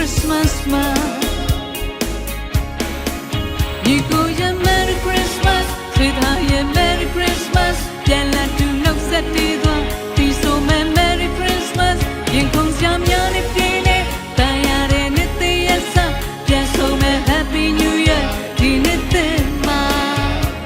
Christmas month. You go ya Merry Christmas, sweetheart ya Merry Christmas.ပြန်လာတူနှုတ်ဆက်တည်သွားဒီဆိုမဲ့ Merry Christmas. ရင်ခုန်စရာများနေပြင်းနေတန်ရတဲ့နှစ်တည်းရဲ့ဆက်ပြန်ဆိုမဲ့ Happy New Year ဒီနှစ်တည်းမှာ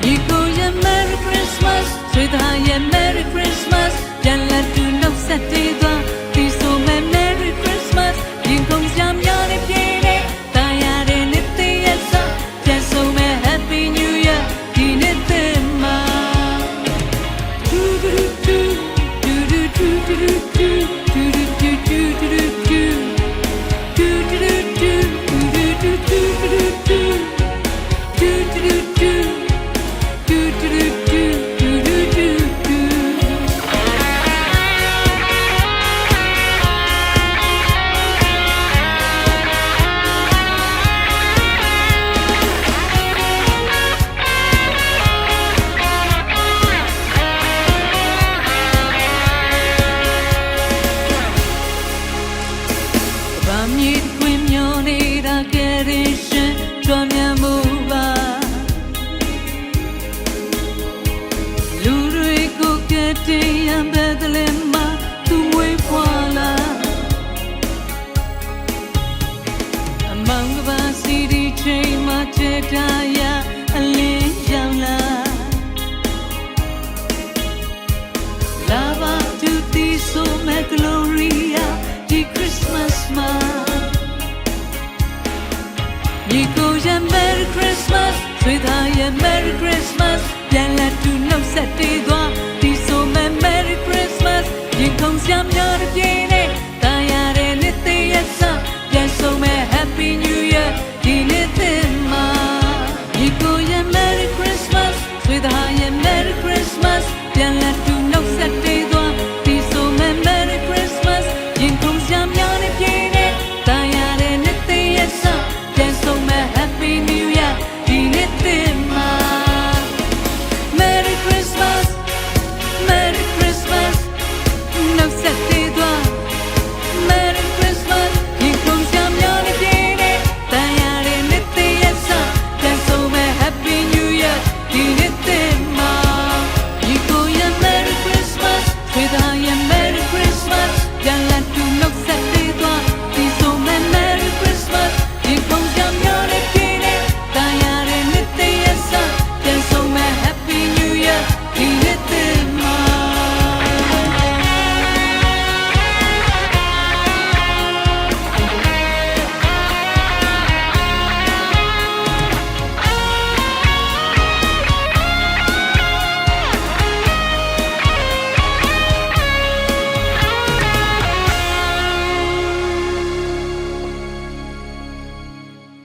You go ya Merry Christmas, sweetheart ya Merry Christmas. ပြန်လာတူနှုတ်ဆက်တည်သွားဒီဆိုမဲ့ Merry Christmas. ရင်ခုန်စရာများနေပြင်းနေတန်ရတဲ့နှစ်တည်းရဲ့ဆက်ပြန်ဆိုမဲ့ Happy New Year ဒီနှစ်တည်းမှာYou go ya Merry Christmas, sweetheart ya Merry Christmas. ပြန်လာတူနှုတ်ဆက်တည်သွားဒီဆိုမဲ့ Merry Christmas. ရင်ခုန်စရာများတဲ့ပြင်းနေတန်ရတဲ့နှစ်တည်းရဲ့ဆက်ပြန်ဆိုမဲ့ Happy New Year.